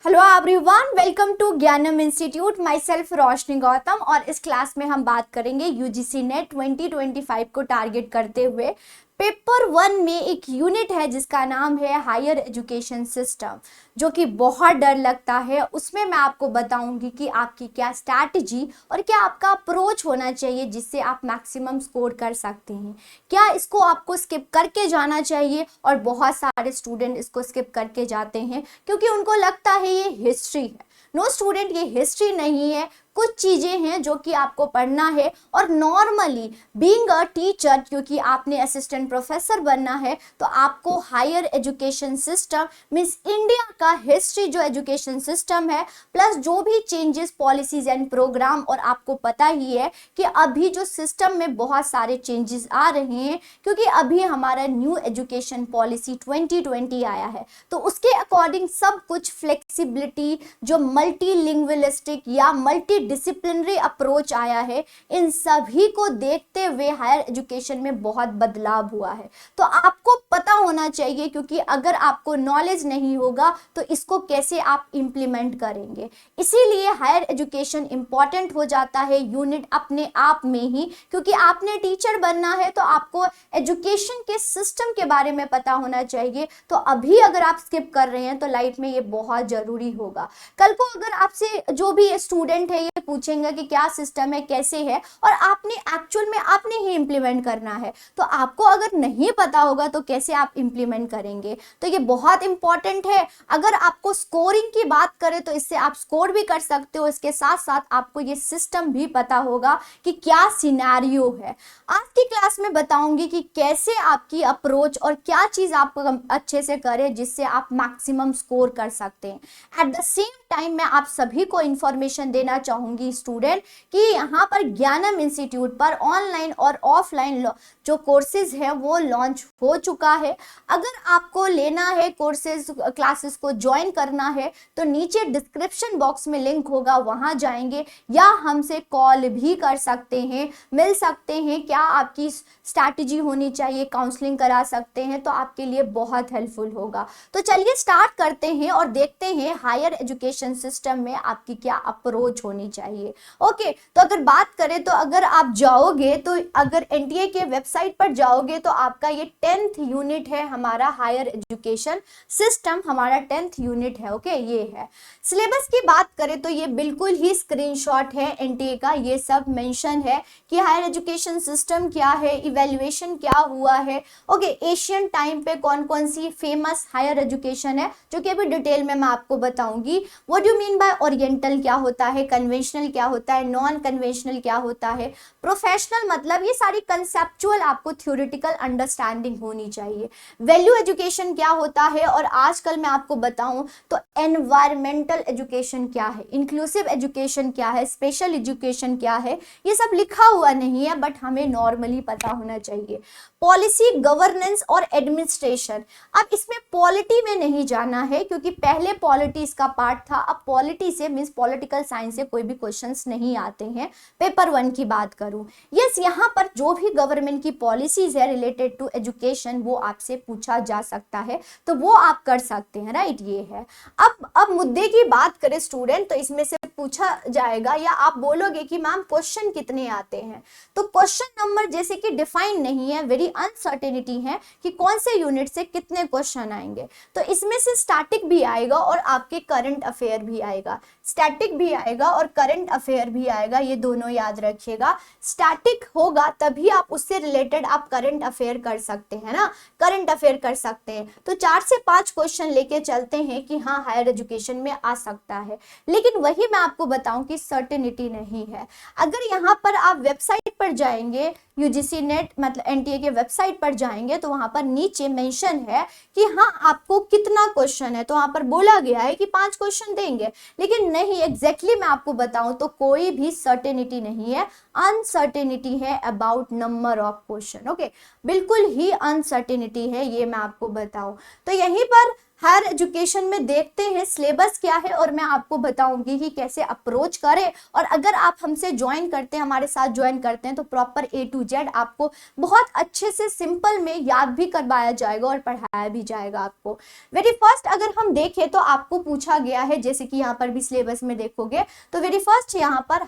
Hello everyone, welcome to ज्ञानम institute. My self रोशनी गौतम। और इस क्लास में हम बात करेंगे यूजीसी नेट 2025 को टारगेट करते हुए पेपर 1 में एक यूनिट है जिसका नाम है हायर एजुकेशन सिस्टम, जो कि बहुत डर लगता है। उसमें मैं आपको बताऊंगी कि आपकी क्या स्ट्रैटेजी और क्या आपका अप्रोच होना चाहिए जिससे आप मैक्सिमम स्कोर कर सकते हैं। क्या इसको आपको स्किप करके जाना चाहिए, और बहुत सारे स्टूडेंट इसको स्किप करके जाते हैं क्योंकि उनको लगता है ये हिस्ट्री है। नो स्टूडेंट, ये हिस्ट्री नहीं है। कुछ चीजें हैं जो कि आपको पढ़ना है। और नॉर्मली बीइंग अ टीचर, क्योंकि आपने असिस्टेंट प्रोफेसर बनना है, तो आपको higher education system means India का हिस्ट्री जो एजुकेशन सिस्टम है, प्लस जो भी चेंजेस पॉलिसीज एंड प्रोग्राम, और आपको पता ही है कि अभी जो सिस्टम में बहुत सारे चेंजेस आ रहे हैं क्योंकि अभी हमारा न्यू एजुकेशन पॉलिसी 2020 आया है। तो उसके अकॉर्डिंग सब कुछ फ्लेक्सिबिलिटी, जो मल्टी लिंग्विलिस्टिक या मल्टी डिसिप्लिनरी अप्रोच आया है, इन सभी को देखते हुए हायर एजुकेशन में बहुत बदलाव हुआ है। तो आपको पता होना चाहिए, क्योंकि अगर आपको नॉलेज नहीं होगा तो इसको कैसे आप इंप्लीमेंट करेंगे। इसीलिए हायर एजुकेशन इंपॉर्टेंट हो जाता है यूनिट अपने आप में ही, क्योंकि आपने टीचर बनना है तो आपको एजुकेशन के सिस्टम के बारे में पता होना चाहिए। तो अभी अगर आप स्किप कर रहे हैं तो लाइफ में ये बहुत जरूरी होगा। कल को अगर आपसे जो भी स्टूडेंट है ये पूछेंगे कि क्या सिस्टम है, कैसे है, और आपने एक्चुअल में आपने ही इंप्लीमेंट करना है, तो आपको अगर नहीं पता होगा तो कैसे आप इंप्लीमेंट करेंगे। तो ये बहुत इंपॉर्टेंट है। अगर आपको स्कोरिंग की बात करें तो इससे आप स्कोर भी कर सकते हो, इसके साथ साथ आपको ये सिस्टम भी पता होगा कि क्या सिनेरियो है। आज की क्लास में बताऊंगी कि कैसे आपकी अप्रोच और क्या चीज आप अच्छे से करें जिससे आप मैक्सिमम स्कोर कर सकते हैं। एट द सेम टाइम मैं आप सभी को इंफॉर्मेशन देना चाहूंगी स्टूडेंट कि यहाँ पर ज्ञानम इंस्टीट्यूट पर ऑनलाइन और ऑफलाइन जो कोर्सेज है वो लॉन्च हो चुका है। अगर आपको लेना है कोर्सेज, क्लासेस को ज्वाइन करना है, तो नीचे डिस्क्रिप्शन बॉक्स में लिंक होगा, वहां जाएंगे, या हमसे कॉल भी कर सकते हैं, मिल सकते हैं। क्या आपकी स्ट्रैटेजी होनी चाहिए, काउंसलिंग करा सकते हैं, तो आपके लिए बहुत हेल्पफुल होगा। तो चलिए स्टार्ट करते हैं और देखते हैं हायर एजुकेशन सिस्टम में आपकी क्या अप्रोच होनी चाहिए। ओके, तो अगर बात करें तो अगर आप जाओगे, तो अगर एनटीए के वेबसाइट पर जाओगे तो आपका ये 10th यूनिट है हमारा हायर एजुकेशन सिस्टम, हमारा 10th यूनिट है। ओके, ये है। सिलेबस की बात करें तो ये बिल्कुल ही स्क्रीनशॉट है एनटीए का। ये सब मेंशन है कि हायर एजुकेशन सिस्टम क्या है, इवैल्यूएशन क्या हुआ है। ओके, एशियन टाइम पे कौन कौन सी फेमस हायर एजुकेशन है, जो कि अभी डिटेल में मैं आपको बताऊंगी। What do mean bye oriental क्या होता है, कन्वेंशनल क्या होता है, नॉन कन्वेंशनल क्या होता है, प्रोफेशनल मतलब, ये सारी कंसेप्चुअल आपको थ्योरेटिकल अंडरस्टैंडिंग होनी चाहिए। वैल्यू एजुकेशन क्या होता है, और आजकल मैं आपको बताऊं तो एनवायरमेंटल एजुकेशन क्या है, इंक्लूसिव एजुकेशन क्या है, स्पेशल एजुकेशन क्या है, ये सब लिखा हुआ नहीं है बट हमें नॉर्मली पता होना चाहिए। पॉलिसी, गवर्नेंस और एडमिनिस्ट्रेशन। अब इसमें पॉलिटी में नहीं जाना है क्योंकि पहले पॉलिटी इसका पार्ट था। अब पॉलिटी से मींस पॉलिटिकल साइंस से कोई भी क्वेश्चंस नहीं आते हैं। पेपर 1 की बात करूं, यस, यहाँ पर जो भी गवर्नमेंट की पॉलिसीज है रिलेटेड टू एजुकेशन वो आपसे पूछा जा सकता है, तो वो आप कर सकते हैं, राइट। ये है। अब मुद्दे की बात करें स्टूडेंट, तो इसमें से पूछा जाएगा या आप बोलोगे कि मैम क्वेश्चन कितने आते हैं, तो क्वेश्चन नंबर जैसे कि डिफाइन नहीं है, वेरी अनसर्टेनिटी है कि कौन से यूनिट से कितने क्वेश्चन आएंगे। तो इसमें से स्टैटिक भी आएगा और आपके करंट अफेयर भी आएगा, स्टैटिक भी आएगा और करंट अफेयर भी आएगा, ये दोनों याद रखिएगा। स्टैटिक होगा तभी आप उससे रिलेटेड आप करंट अफेयर कर सकते हैं ना, करंट अफेयर कर सकते हैं। तो 4 से 5 क्वेश्चन लेके चलते हैं कि हाँ हायर एजुकेशन में आ सकता है, लेकिन वही मैं आपको बताऊं कि सर्टेनिटी नहीं है। अगर यहाँ पर आप वेबसाइट पर जाएंगे, यूजीसी नेट मतलब एनटीए के वेबसाइट पर जाएंगे, तो वहां पर नीचे मेंशन है कि हाँ आपको कितना क्वेश्चन है, तो वहां पर बोला गया है कि 5 क्वेश्चन देंगे, लेकिन नहीं, एग्जैक्टली मैं आपको बताऊं तो कोई भी सर्टेनिटी नहीं है, अनसर्टेनिटी है about number of question. Okay, बिल्कुल ही अनसर्टेनिटी है, ये मैं आपको बताऊं। तो यहीं पर हायर एजुकेशन में देखते हैं सिलेबस क्या है और मैं आपको बताऊंगी कि कैसे अप्रोच करें। और अगर आप हमसे ज्वाइन करते हैं, हमारे साथ ज्वाइन करते हैं, तो प्रॉपर A to Z आपको बहुत अच्छे से सिंपल में याद भी करवाया जाएगा और पढ़ाया भी जाएगा आपको। वेरी फर्स्ट अगर हम देखें तो आपको पूछा गया है, जैसे कि यहाँ पर भी सिलेबस में देखोगे तो वेरी फर्स्ट यहाँ पर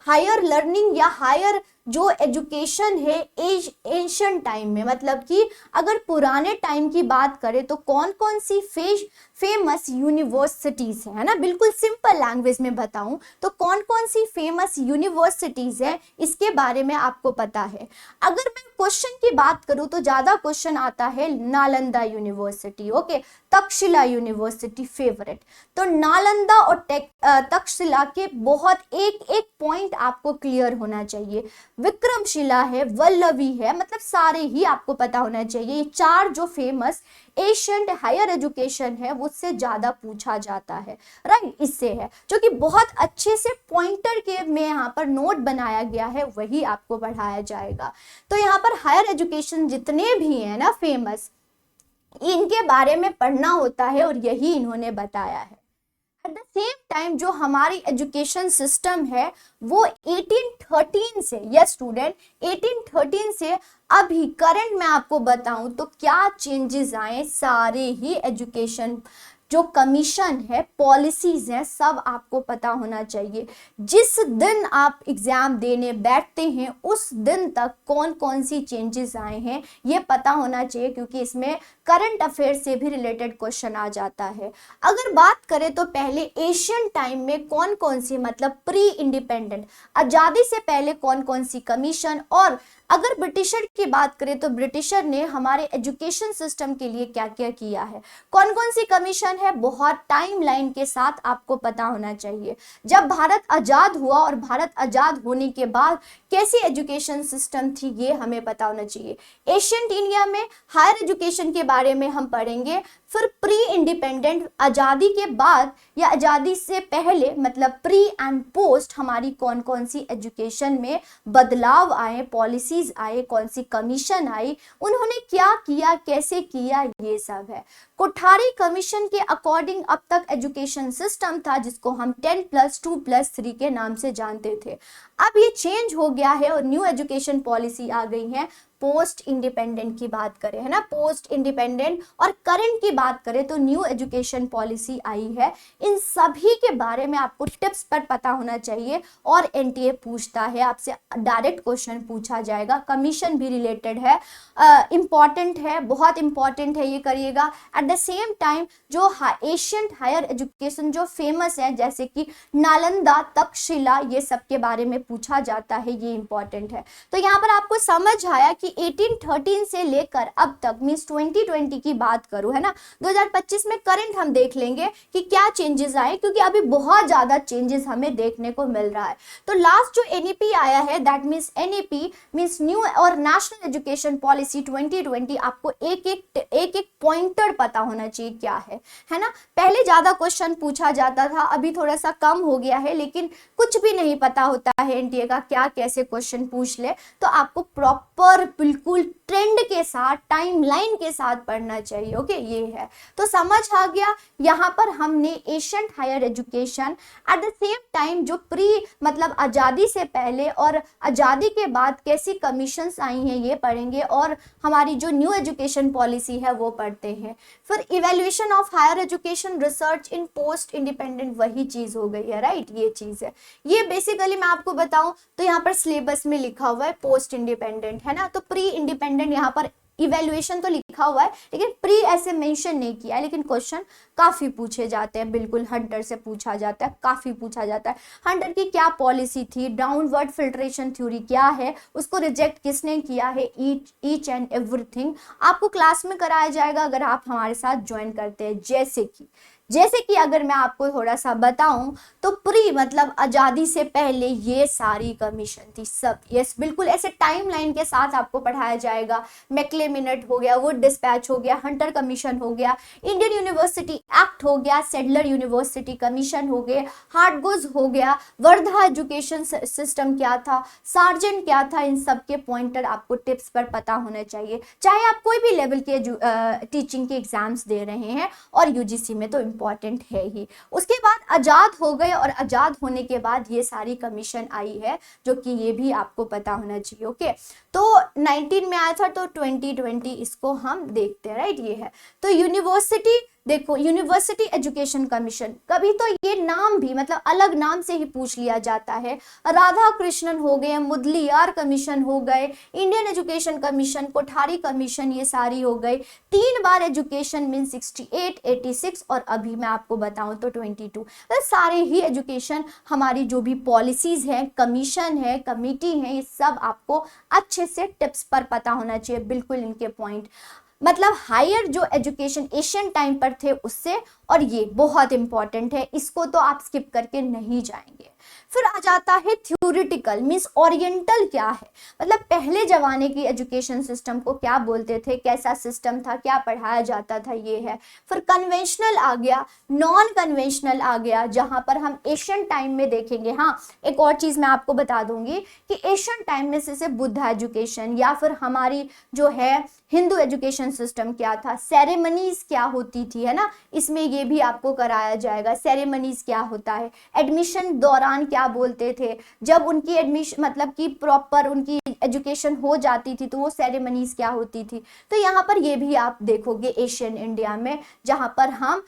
हायर लर्निंग या हायर जो एजुकेशन है एंशियंट टाइम में, मतलब कि अगर पुराने टाइम की बात करें तो कौन कौन सी फेमस यूनिवर्सिटीज है ना, बिल्कुल सिंपल लैंग्वेज में बताऊं तो कौन कौन सी फेमस यूनिवर्सिटीज है इसके बारे में आपको पता है। अगर मैं क्वेश्चन की बात करूं तो ज्यादा क्वेश्चन आता है Nalanda university, okay, Takshashila university favourite. तो नालंदा और तक्षशिला के बहुत एक एक पॉइंट आपको क्लियर होना चाहिए। विक्रमशिला है, वल्लभी है, मतलब सारे ही आपको पता होना चाहिए। ये चार जो फेमस एशियंट हायर एजुकेशन है उससे ज्यादा पूछा जाता है, राइट, इससे है जो कि बहुत अच्छे से पॉइंटर के में यहाँ पर नोट बनाया गया है, वही आपको पढ़ाया जाएगा। तो यहाँ पर हायर एजुकेशन जितने भी हैं ना फेमस, इनके बारे में पढ़ना होता है और यही इन्होंने बताया है। एट द सेम टाइम जो हमारी एजुकेशन सिस्टम है वो 1813 से, यस स्टूडेंट, 1813 से अभी करंट में आपको बताऊं तो क्या चेंजेस आए, सारे ही एजुकेशन जो कमीशन है, पॉलिसीज हैं, सब आपको पता होना चाहिए। जिस दिन आप एग्जाम देने बैठते हैं उस दिन तक कौन कौन सी चेंजेस आए हैं ये पता होना चाहिए, क्योंकि इसमें करंट अफेयर से भी रिलेटेड क्वेश्चन आ जाता है। अगर बात करें तो पहले एशियन टाइम में कौन कौन सी, मतलब प्री इंडिपेंडेंट आजादी से पहले कौन कौन सी कमीशन, और अगर ब्रिटिशर की बात करें तो ब्रिटिशर ने हमारे एजुकेशन सिस्टम के लिए क्या क्या किया है, कौन कौन सी कमीशन है, बहुत टाइम लाइन के साथ आपको पता होना चाहिए। जब भारत आजाद हुआ और भारत आजाद होने के बाद कैसी एजुकेशन सिस्टम थी ये हमें पता होना चाहिए। एशियंट इंडिया में हायर एजुकेशन के बारे में हम पढ़ेंगे। फिर प्री इंडिपेंडेंट आजादी के बाद या आजादी से पहले, मतलब प्री एंड पोस्ट हमारी कौन कौन सी एजुकेशन में बदलाव आए, पॉलिसीज आए, कौन सी कमीशन आई, उन्होंने क्या किया, कैसे किया, ये सब है। कोठारी कमीशन के अकॉर्डिंग अब तक एजुकेशन सिस्टम था जिसको हम 10+2+3 के नाम से जानते थे। अब ये चेंज हो गया है और न्यू एजुकेशन पॉलिसी आ गई है। पोस्ट इंडिपेंडेंट की बात करें, है ना, पोस्ट इंडिपेंडेंट और करंट की बात करें तो न्यू एजुकेशन पॉलिसी आई है। इन सभी के बारे में आपको टिप्स पर पता होना चाहिए और एनटीए पूछता है आपसे, डायरेक्ट क्वेश्चन पूछा जाएगा। कमीशन भी रिलेटेड है, इंपॉर्टेंट है, बहुत इंपॉर्टेंट है, ये करिएगा। एट द सेम टाइम जो एशियंट हायर एजुकेशन जो फेमस है जैसे कि नालंदा, तक्षशिला, ये सब के बारे में पूछा जाता है, ये इंपॉर्टेंट है। तो यहाँ पर आपको समझ आया कि 1813 से लेकर अब तक, मींस 2020 की बात करूं, है ना, 2025 में करंट हम देख लेंगे कि क्या चेंजेस आए, क्योंकि अभी बहुत ज्यादा चेंजेस हमें देखने को मिल रहा है। तो लास्ट जो एनईपी आया है, that means NEP means new और नेशनल एजुकेशन पॉलिसी 2020, आपको एक एक पॉइंटर पता होना चाहिए क्या है ना। पहले ज्यादा क्वेश्चन पूछा जाता था, अभी थोड़ा सा कम हो गया है, लेकिन कुछ भी नहीं पता होता है एनटीए का क्या कैसे क्वेश्चन पूछ ले, तो आपको प्रॉपर बिल्कुल ट्रेंड के साथ, टाइमलाइन के साथ पढ़ना चाहिए, ओके, ये है। तो समझ आ गया, यहाँ पर हमने ancient higher education, at the same time जो प्री मतलब आजादी से पहले और आजादी के बाद कैसी कमीशंस आई हैं ये पढ़ेंगे, और हमारी जो न्यू एजुकेशन पॉलिसी है वो पढ़ते हैं। फिर evaluation of higher education research in post independent, वही चीज हो गई है, राइट, ये चीज है। ये बेसिकली मैं आपको बताऊं तो यहाँ पर सिलेबस में लिखा हुआ है पोस्ट इंडिपेंडेंट, है ना, तो प्री इंडिपेंडेंट यहाँ पर इवेल्युएशन तो लिखा हुआ है लेकिन प्री ऐसे मेंशन नहीं किया है, लेकिन क्वेश्चन काफी पूछे जाते हैं, बिल्कुल हंटर से पूछा जाता है, काफी पूछा जाता है। हंटर की क्या पॉलिसी थी, डाउनवर्ड फिल्ट्रेशन थ्योरी क्या है, उसको रिजेक्ट किसने किया है, ईच एंड एवरीथिंग आपको क्लास में कराया जाएगा अगर आप हमारे साथ ज्वाइन करते हैं। जैसे कि जैसे कि अगर मैं आपको थोड़ा सा बताऊं तो प्री मतलब आजादी से पहले ये सारी कमीशन थी सब। यस बिल्कुल ऐसे टाइमलाइन के साथ आपको पढ़ाया जाएगा। मैकले मिनट हो गया, वुड डिस्पैच हो गया, हंटर कमीशन हो गया, इंडियन यूनिवर्सिटी एक्ट हो गया, सेडलर यूनिवर्सिटी कमीशन हो गए, हार्टगोज हो गया, वर्धा एजुकेशन सिस्टम क्या था, सार्जेंट क्या था, इन सब के पॉइंटर आपको टिप्स पर पता होने चाहिए, चाहे आप कोई भी लेवल के टीचिंग के एग्जाम्स दे रहे हैं, और यूजीसी में तो इम्पॉर्टेंट है ही। उसके बाद आजाद हो गए, और आजाद होने के बाद ये सारी कमीशन आई है, जो कि ये भी आपको पता होना चाहिए। ओके, तो 19 में आया था, तो 2020 इसको हम देखते हैं, राइट। ये है तो यूनिवर्सिटी, देखो यूनिवर्सिटी एजुकेशन कमीशन, कभी तो ये नाम भी मतलब अलग नाम से ही पूछ लिया जाता है। राधा कृष्णन हो गए, मुदलियार कमीशन हो गए, Indian education commission, Kothari commission, ये सारी हो गई। 3 बार एजुकेशन मीन 68, 86 और अभी मैं आपको बताऊं तो 22। तो सारे ही एजुकेशन हमारी जो भी पॉलिसीज है, कमीशन है, कमिटी है, ये सब आपको अच्छे से टिप्स पर पता होना चाहिए, बिल्कुल इनके पॉइंट मतलब हायर जो एजुकेशन एशियन टाइम पर थे उससे, और ये बहुत इंपॉर्टेंट है, इसको तो आप स्किप करके नहीं जाएंगे। फिर आ जाता है थ्योरेटिकल मींस ओरिएंटल क्या है, मतलब पहले जमाने की एजुकेशन सिस्टम को क्या बोलते थे, कैसा सिस्टम था, क्या पढ़ाया जाता था, ये है। फिर कन्वेंशनल आ गया, नॉन कन्वेंशनल आ गया, जहां पर हम एशियन टाइम में देखेंगे। हाँ, एक और चीज मैं आपको बता दूंगी कि एशियन टाइम में जैसे बुद्ध एजुकेशन या फिर हमारी जो है हिंदू एजुकेशन सिस्टम क्या था, सेरेमनीज क्या होती थी, है ना, इसमें ये भी आपको कराया जाएगा। सेरेमनीज क्या होता है, एडमिशन दौरान क्या बोलते थे, जब उनकी एडमिशन मतलब कि प्रॉपर उनकी एजुकेशन हो जाती थी तो वो सेरेमनीज क्या होती थी। तो यहाँ पर ये भी आप देखोगे एशियन इंडिया में, जहाँ पर हम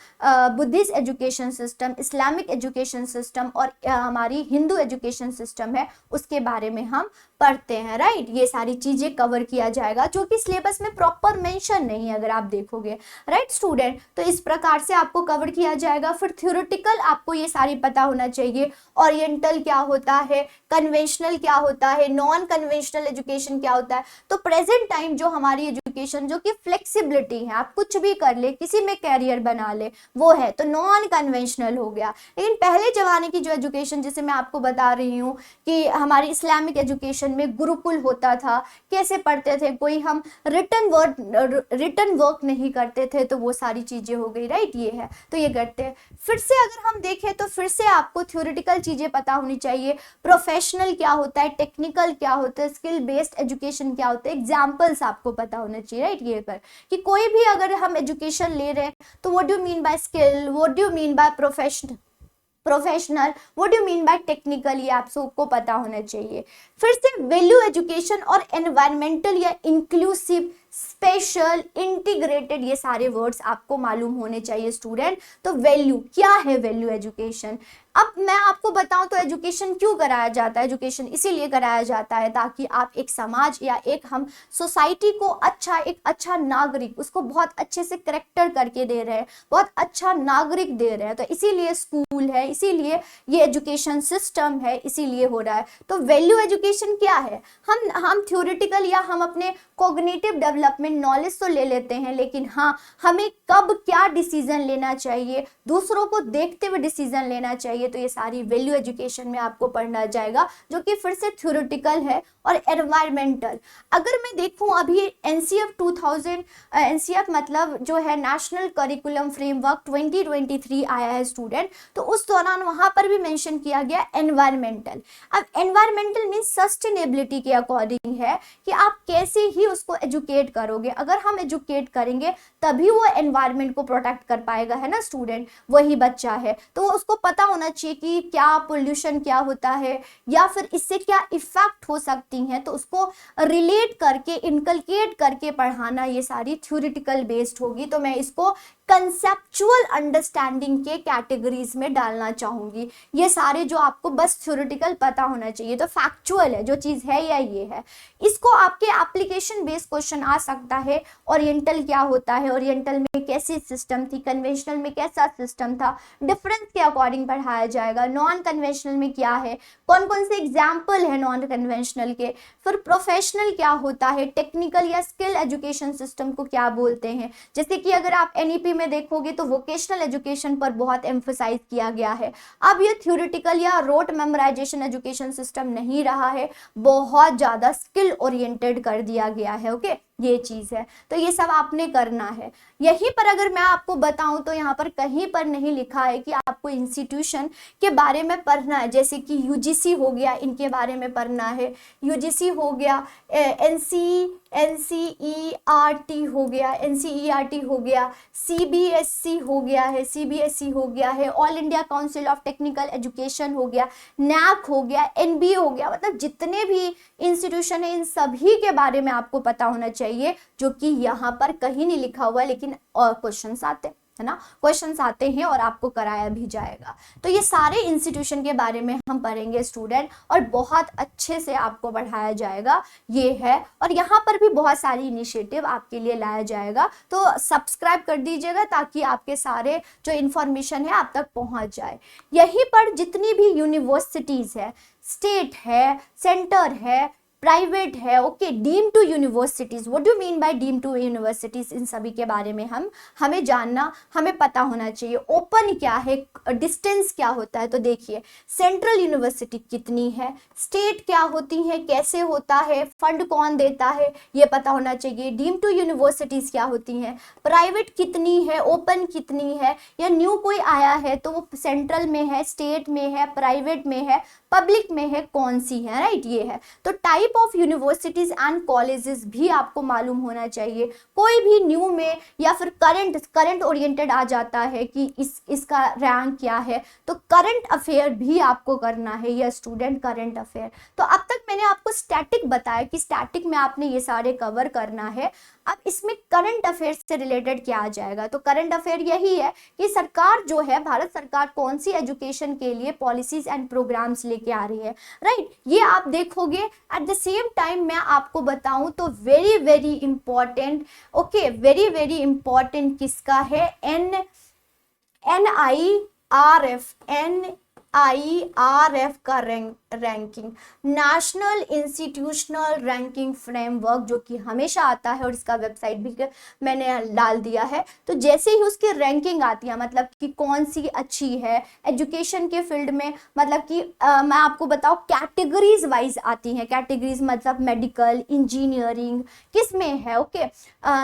Buddhist education system, Islamic education system और हमारी हिंदू एजुकेशन सिस्टम है उसके बारे में हम पढ़ते हैं, राइट। ये सारी चीजें कवर किया जाएगा जो कि सिलेबस में प्रॉपर मेंशन नहीं है अगर आप देखोगे, राइट स्टूडेंट। तो इस प्रकार से आपको कवर किया जाएगा। फिर थ्योरेटिकल आपको ये सारी पता होना चाहिए, ओरिएंटल क्या होता है, कन्वेंशनल क्या होता है, नॉन कन्वेंशनल एजुकेशन क्या होता है। तो प्रेजेंट टाइम जो हमारी एजुकेशन जो कि फ्लेक्सिबिलिटी है, आप कुछ भी कर ले, किसी में कैरियर बना ले, वो है तो नॉन कन्वेंशनल हो गया। लेकिन पहले जमाने की जो एजुकेशन, जैसे मैं आपको बता रही हूँ कि हमारी इस्लामिक एजुकेशन में गुरुकुल होता था, कैसे पढ़ते थे, कोई हम रिटर्न वर्क नहीं करते थे, तो वो सारी चीजें हो गई, राइट। ये है तो ये करते हैं। फिर से अगर हम देखें तो फिर से आपको थ्योरेटिकल चीजें पता होनी चाहिए, प्रोफेशनल क्या होता है, टेक्निकल क्या होता है, स्किल बेस्ड एजुकेशन क्या होता है, एग्जाम्पल्स आपको पता होना चाहिए, राइट। ये कर कि कोई भी अगर हम एजुकेशन ले रहे हैं तो what do you mean by skill, what do you mean by professional, what do mean bye technical, ये आप सबको पता होना चाहिए। फिर से वैल्यू एजुकेशन और एनवायरमेंटल या इंक्लूसिव, स्पेशल, इंटीग्रेटेड, ये सारे वर्ड्स आपको मालूम होने चाहिए स्टूडेंट। तो वैल्यू क्या है, वैल्यू एजुकेशन। अब मैं आपको बताऊं तो एजुकेशन क्यों कराया जाता है, एजुकेशन इसीलिए कराया जाता है ताकि आप एक समाज या एक हम सोसाइटी को अच्छा, एक अच्छा नागरिक, उसको बहुत अच्छे से करेक्टर करके दे रहे हैं, बहुत अच्छा नागरिक दे रहे हैं। तो इसीलिए स्कूल है, इसीलिए ये एजुकेशन सिस्टम है, इसीलिए हो रहा है। तो वैल्यू एजुकेशन क्या है, हम थ्योरेटिकल या हम अपने कॉग्निटिव डेवलपमेंट नॉलेज तो ले लेते हैं, लेकिन हाँ हमें कब क्या डिसीजन लेना चाहिए, दूसरों को देखते हुए डिसीजन लेना चाहिए, तो ये सारी वैल्यू एजुकेशन में आपको पढ़ना जाएगा, जो कि फिर से थ्योरेटिकल है। और एनवायरमेंटल, अगर मैं देखूं अभी एनसीएफ 2000, एनसीएफ मतलब जो है नेशनल करिकुलम फ्रेमवर्क 2023 आया है स्टूडेंट, तो उस दौरान वहां पर भी मेंशन किया गया एनवायरमेंटल। अब एनवायरमेंटल मीन सस्टेनेबिलिटी के अकॉर्डिंग है कि आप कैसे ही उसको एजुकेट करोगे। अगर हम एजुकेट करेंगे तभी वो एनवायरमेंट को प्रोटेक्ट कर पाएगा, है ना स्टूडेंट, वही बच्चा है। तो उसको पता होना चाहिए कि क्या पोल्यूशन क्या होता है या फिर इससे क्या इफेक्ट हो सकती हैं, तो उसको रिलेट करके, इनकलकेट करके पढ़ाना, ये सारी थ्योरेटिकल बेस्ड होगी। तो मैं इसको कंसेप्चुअल अंडरस्टैंडिंग के कैटेगरीज में डालना चाहूंगी। ये सारे जो आपको बस थ्योरेटिकल पता होना चाहिए, तो फैक्चुअल है जो चीज है या ये है। इसको आपके एप्लीकेशन बेस्ड क्वेश्चन आ सकता है। ओरिएंटल क्या होता है, ओरिएंटल में कैसी सिस्टम थी, कन्वेंशनल में कैसा सिस्टम था, डिफरेंस के अकॉर्डिंग पढ़ाया जाएगा। नॉन कन्वेंशनल में क्या है, कौन कौन से एग्जाम्पल है नॉन कन्वेंशनल के। फिर प्रोफेशनल क्या होता है, टेक्निकल या स्किल एजुकेशन सिस्टम को क्या बोलते हैं। जैसे कि अगर आप एनईपी में देखोगे तो वोकेशनल एजुकेशन पर बहुत एम्फोसाइज किया गया है। अब ये थ्योरेटिकल या रोट मेमोराइजेशन एजुकेशन सिस्टम नहीं रहा है, बहुत ज़्यादा स्किल ओरिएंटेड कर दिया गया है। ओके, ये चीज़ है, तो ये सब आपने करना है। यहीं पर अगर मैं आपको बताऊं तो यहाँ पर कहीं पर नहीं लिखा है कि आपको इंस्टीट्यूशन के बारे में पढ़ना है, जैसे कि यूजीसी हो गया, इनके बारे में पढ़ना है। यूजीसी हो गया, एनसीईआरटी हो गया, एनसीईआरटी हो गया, सीबीएसई हो गया है, सीबीएसई हो गया है, all India council of technical education हो गया, नैक हो गया, एनबीए हो गया। मतलब जितने भी इंस्टीट्यूशन है इन सभी के बारे में आपको पता होना चाहिए, जो कि यहाँ पर कहीं नहीं लिखा हुआ है, लेकिन क्वेश्चंस आते हैं, है ना, क्वेश्चंस आते हैं और आपको कराया भी जाएगा। तो ये सारे इंस्टीट्यूशन के बारे में हम पढ़ेंगे स्टूडेंट, और बहुत अच्छे से आपको पढ़ाया जाएगा, ये है। और यहाँ पर भी बहुत सारी इनिशिएटिव आपके लिए लाया जाएगा, तो सब्सक्राइब कर दीजिएगा ताकि आपके सारे जो इंफॉर्मेशन है आप तक पहुँच जाए। यहीं पर जितनी भी यूनिवर्सिटीज़ है, स्टेट है, सेंटर है, प्राइवेट है, okay, deemed to universities, what do mean by deemed to universities, इन सभी के बारे में हमें जानना, हमें पता होना चाहिए। ओपन क्या है, डिस्टेंस क्या होता है, तो देखिए सेंट्रल यूनिवर्सिटी कितनी है, स्टेट क्या होती है, कैसे होता है, फंड कौन देता है, ये पता होना चाहिए। डीम टू यूनिवर्सिटीज क्या होती हैं, प्राइवेट कितनी है, ओपन कितनी है, या न्यू कोई आया है तो वो सेंट्रल में है, स्टेट में है, प्राइवेट में है, पब्लिक में है, कौन सी है, राइट, ये है। तो type of universities and colleges भी आपको मालूम होना चाहिए। कोई भी न्यू में या फिर करंट ओरिएंटेड आ जाता है कि इसका रैंक क्या है, तो करंट अफेयर भी आपको करना है, या स्टूडेंट करंट अफेयर। तो अब तक मैंने आपको स्टैटिक बताया कि स्टैटिक में आपने ये सारे कवर करना है। अब इसमें करंट अफेयर से रिलेटेड क्या आ जाएगा, तो करंट अफेयर यही है कि सरकार जो है, भारत सरकार कौन सी एजुकेशन के लिए पॉलिसीज एंड प्रोग्राम्स लेके आ रही है, राइट, ये आप देखोगे। एट द सेम टाइम मैं आपको बताऊं तो very very important, okay, very very important किसका है, NIRF का ranking, national institutional ranking framework, जो कि हमेशा आता है और इसका वेबसाइट भी मैंने डाल दिया है। तो जैसे ही उसकी रैंकिंग आती है, मतलब कि कौन सी अच्छी है एजुकेशन के फील्ड में, मतलब कि मैं आपको बताऊं कैटेगरीज वाइज आती हैं। कैटेगरीज मतलब मेडिकल, इंजीनियरिंग किस में है, ओके,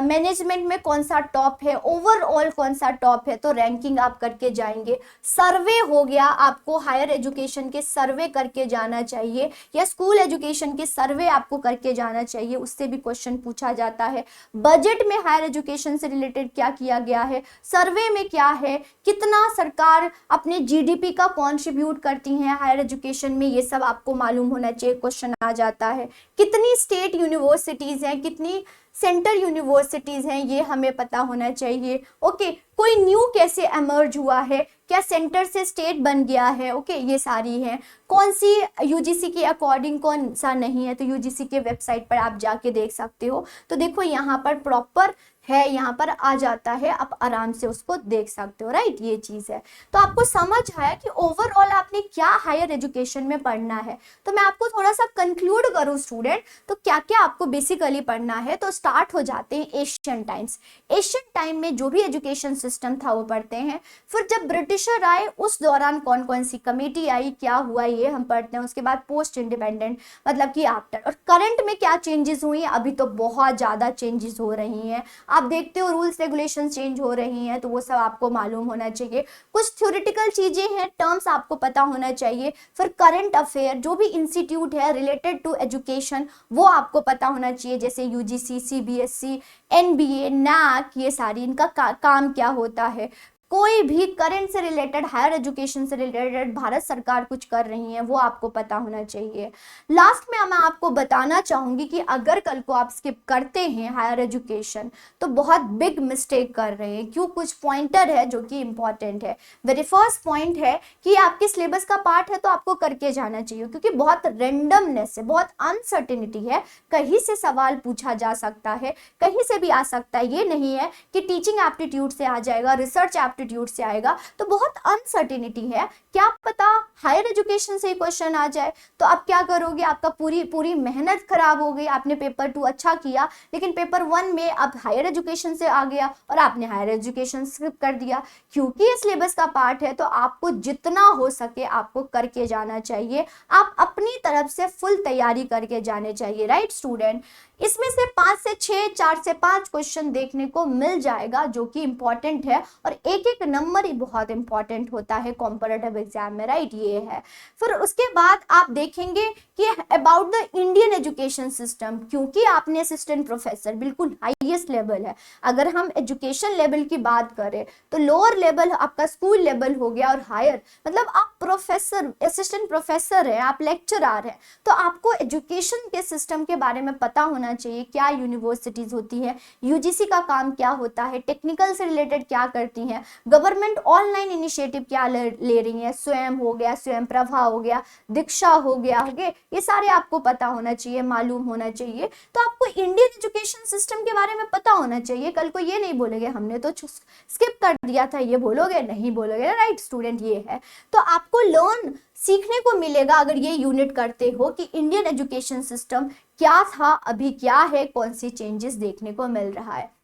मैनेजमेंट में कौन सा टॉप है, ओवरऑल कौन सा टॉप है, तो रैंकिंग आप करके जाएंगे। सर्वे हो गया, आपको हायर एजुकेशन के सर्वे करके जाना चाहिए, या स्कूल एजुकेशन के सर्वे आपको करके जाना चाहिए, उससे भी क्वेश्चन पूछा जाता है। बजट में हायर एजुकेशन से रिलेटेड क्या किया गया है, सर्वे में क्या है, कितना सरकार अपने जीडीपी का कंट्रीब्यूट करती है हायर एजुकेशन में, ये सब आपको मालूम होना चाहिए, क्वेश्चन आ जाता है। कितनी स्टेट यूनिवर्सिटीज हैं, कितनी सेंटर यूनिवर्सिटीज हैं, ये हमें पता होना चाहिए। ओके, कोई न्यू कैसे एमर्ज हुआ है, क्या सेंटर से स्टेट बन गया है, ओके, ये सारी हैं। कौन सी यूजीसी के अकॉर्डिंग कौन सा नहीं है, तो यूजीसी के वेबसाइट पर आप जाके देख सकते हो। तो देखो यहाँ पर प्रॉपर है, यहाँ पर आ जाता है, आप आराम से उसको देख सकते हो, राइट, ये चीज़ है। तो आपको समझ आया कि ओवरऑल आपने क्या हायर एजुकेशन में पढ़ना है। तो मैं आपको थोड़ा सा कंक्लूड करूँ स्टूडेंट, तो क्या क्या आपको बेसिकली पढ़ना है। तो स्टार्ट हो जाते हैं एशियन टाइम्स। एशियन टाइम में जो भी एजुकेशन सिस्टम था वो पढ़ते हैं। फिर जब ब्रिटिशर आए उस दौरान कौन कौन सी कमेटी आई, क्या हुआ, ये हम पढ़ते हैं। उसके बाद पोस्ट इंडिपेंडेंट मतलब कि आफ्टर, और करंट में क्या चेंजेस हुई हैं, अभी तो बहुत ज़्यादा चेंजेस हो रही हैं, आप देखते हो रूल्स रेगुलेशन चेंज हो रही हैं, तो वो सब आपको मालूम होना चाहिए। कुछ थ्योरेटिकल चीजें हैं, टर्म्स आपको पता होना चाहिए। फिर करंट अफेयर, जो भी इंस्टीट्यूट है रिलेटेड टू एजुकेशन, वो आपको पता होना चाहिए, जैसे यूजीसी, सीबीएसई, एनबीए, नैक, ये सारी इनका काम क्या होता है। कोई भी करंट से रिलेटेड, हायर एजुकेशन से रिलेटेड भारत सरकार कुछ कर रही है, वो आपको पता होना चाहिए। लास्ट में मैं आपको बताना चाहूंगी कि अगर कल को आप स्किप करते हैं हायर एजुकेशन तो बहुत बिग मिस्टेक कर रहे हैं। क्यों, कुछ पॉइंटर है जो कि इंपॉर्टेंट है। वेरी फर्स्ट पॉइंट है कि आपके सिलेबस का पार्ट है तो आपको करके जाना चाहिए, क्योंकि बहुत रेंडमनेस है, बहुत अनसर्टेनिटी है, कहीं से सवाल पूछा जा सकता है, कहीं से भी आ सकता है। ये नहीं है कि टीचिंग एप्टीट्यूड से आ जाएगा, रिसर्च एप्टीट्यूड से आएगा, तो बहुत अनसर्टिनिटी है, क्या पता हायर एजुकेशन से क्वेश्चन आ जाए, तो आप क्या करोगे, आपका पूरी मेहनत खराब हो गई। आपने पेपर 2 अच्छा किया लेकिन पेपर 1 में अब हायर एजुकेशन से आ गया और आपने हायर एजुकेशन स्किप कर दिया। क्योंकि ये सिलेबस का पार्ट है तो आपको जितना हो सके आपको करके जाना चाहिए, आप अपनी तरफ से फुल तैयारी करके जाने चाहिए, राइट स्टूडेंट। इसमें से 5 से 6, 4 से 5 क्वेश्चन देखने को मिल जाएगा जो कि इंपॉर्टेंट है, और एक एक नंबर ही बहुत इंपॉर्टेंट होता है कॉम्पिटिटिव एग्जाम में, राइट। ये है। फिर उसके बाद आप देखेंगे कि about the Indian education system, क्योंकि आपने असिस्टेंट प्रोफेसर बिल्कुल हाईएस्ट लेवल है। अगर हम एजुकेशन लेवल की बात करें तो लोअर लेवल आपका स्कूल लेवल हो गया, और हायर मतलब आप प्रोफेसर, असिस्टेंट प्रोफेसर है, आप लेक्चरर है, तो आपको एजुकेशन के सिस्टम के बारे में पता होना चाहिए। क्या यूनिवर्सिटीज होती है, यूजीसी का काम क्या होता है, टेक्निकल से रिलेटेड क्या करती हैं, गवर्नमेंट ऑनलाइन इनिशिएटिव क्या ले रही है, स्वयं हो गया, स्वयं प्रभा हो गया, दीक्षा हो गया, ये सारे आपको पता होना चाहिए, मालूम होना चाहिए। तो आपको इंडियन एजुकेशन सिस्टम के बारे में पता होना चाहिए। कल को ये नहीं बोलेंगे हमने तो स्किप कर दिया था, ये बोलोगे नहीं बोलोगे, राइट स्टूडेंट। ये है, तो आपको लर्न सीखने को मिलेगा अगर ये यूनिट करते हो कि इंडियन एजुकेशन सिस्टम क्या था, अभी क्या है, कौन सी चेंजेस देखने को मिल रहा है।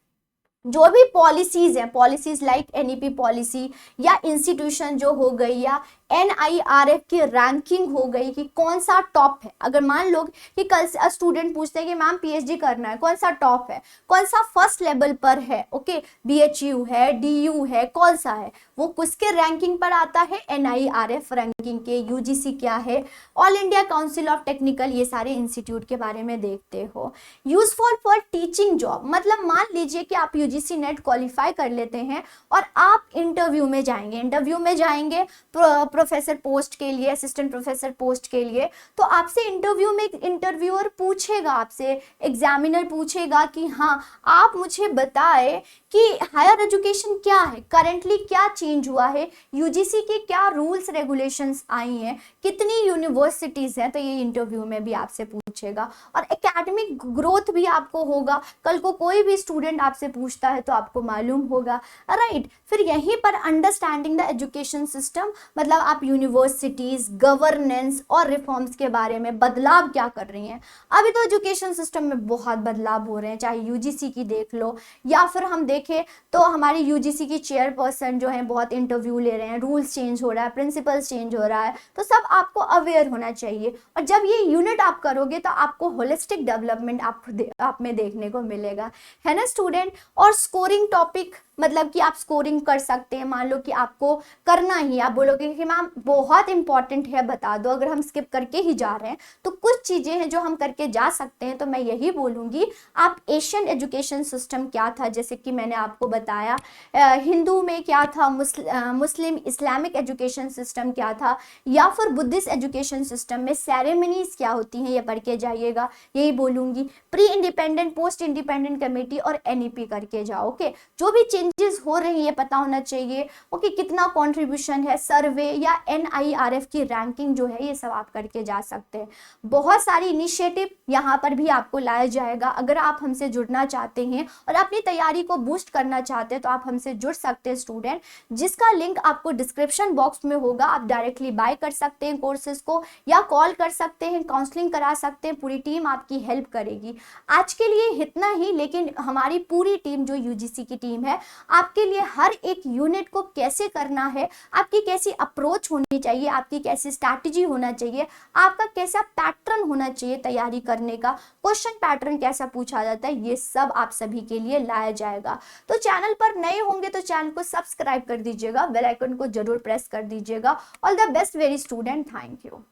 जो भी पॉलिसीज है, पॉलिसीज लाइक एनईपी पॉलिसी या इंस्टीट्यूशन जो हो गई, या एनआईआरएफ की रैंकिंग हो गई कि कौन सा टॉप है। अगर मान लो कि कल से स्टूडेंट पूछते हैं कि मैम पीएचडी करना है, कौन सा टॉप है, कौन सा फर्स्ट लेवल पर है, ओके, बीएचयू है, डीयू है, कौन सा है, वो किसके रैंकिंग पर आता है, एनआईआरएफ रैंकिंग के। यूजीसी क्या है, all India council of technical, ये सारे इंस्टीट्यूट के बारे में देखते हो। यूजफुल फॉर टीचिंग जॉब, मतलब मान लीजिए कि आप यूजीसी नेट क्वालिफाई कर लेते हैं और आप इंटरव्यू में जाएंगे प्रोफेसर पोस्ट के लिए, असिस्टेंट प्रोफेसर पोस्ट के लिए, तो आपसे इंटरव्यू में इंटरव्यूअर पूछेगा, आपसे एग्जामिनर पूछेगा कि हाँ आप मुझे बताएं कि हायर एजुकेशन क्या है, करेंटली क्या चेंज हुआ है, यूजीसी के क्या रूल्स रेगुलेशंस आई हैं, कितनी यूनिवर्सिटीज हैं, तो ये इंटरव्यू में भी आपसे पूछेगा। और एकेडमिक ग्रोथ भी आपको होगा, कल को कोई भी स्टूडेंट आपसे पूछता है तो आपको मालूम होगा, राइट। फिर यहीं पर अंडरस्टैंडिंग द एजुकेशन सिस्टम, मतलब आप यूनिवर्सिटीज, गवर्नेंस और रिफॉर्म्स के बारे में, बदलाव क्या कर रही हैं। अभी तो एजुकेशन सिस्टम में बहुत बदलाव हो रहे हैं, चाहे यूजीसी की देख लो या फिर हम देखें तो हमारी यूजीसी की चेयरपर्सन जो है बहुत इंटरव्यू ले रहे हैं, रूल्स चेंज हो रहा है, प्रिंसिपल्स चेंज हो रहा है, तो सब आपको अवेयर होना चाहिए। और जब ये यूनिट आप करोगे तो आपको होलिस्टिक डेवलपमेंट आप में देखने को मिलेगा, है ना स्टूडेंट। और स्कोरिंग टॉपिक, मतलब कि आप स्कोरिंग कर सकते हैं। मान लो कि आपको करना ही, आप बोलोगे कि मैम बहुत इंपॉर्टेंट है बता दो, अगर हम स्किप करके ही जा रहे हैं तो कुछ चीजें हैं जो हम करके जा सकते हैं, तो मैं यही बोलूंगी आप एशियन एजुकेशन सिस्टम क्या था, जैसे कि मैंने आपको बताया हिंदू में क्या था, मुस्लिम इस्लामिक एजुकेशन सिस्टम क्या था, या फिर बुद्धिस्ट एजुकेशन सिस्टम में सेरेमनीज क्या होती हैं, ये पढ़ के जाइएगा, यही बोलूंगी। Pre independent, post independent committee और एनईपी करके जाओ, ओके। जो भी चेंजेस हो रही है पता होना चाहिए, ओके, कितना कंट्रीब्यूशन है, सर्वे या एनआईआरएफ की रैंकिंग जो है, ये सब आप करके जा सकते हैं। बहुत सारी इनिशिएटिव यहाँ पर भी आपको लाया जाएगा। अगर आप हमसे जुड़ना चाहते हैं और अपनी तैयारी को बूस्ट करना चाहते हैं तो आप हमसे जुड़ सकते हैं स्टूडेंट, जिसका लिंक आपको डिस्क्रिप्शन बॉक्स में होगा। आप डायरेक्टली बाय कर सकते हैं कोर्सेज को, या कॉल कर सकते हैं, काउंसलिंग करा सकते हैं, पूरी टीम आपकी हेल्प करेगी। आज के लिए इतना ही, लेकिन हमारी पूरी टीम जो यूजीसी की टीम है आपके लिए हर एक यूनिट को कैसे करना है, आपकी कैसी अप्रोच होनी चाहिए, आपकी कैसी स्ट्रैटेजी होना चाहिए, आपका कैसा पैटर्न होना चाहिए तैयारी करने का, क्वेश्चन पैटर्न कैसा पूछा जाता है, ये सब आप सभी के लिए लाया जाएगा। तो चैनल पर नए होंगे तो चैनल को सब्सक्राइब कर दीजिएगा, बेल आइकन को जरूर प्रेस कर दीजिएगा। All the best very student, thank you.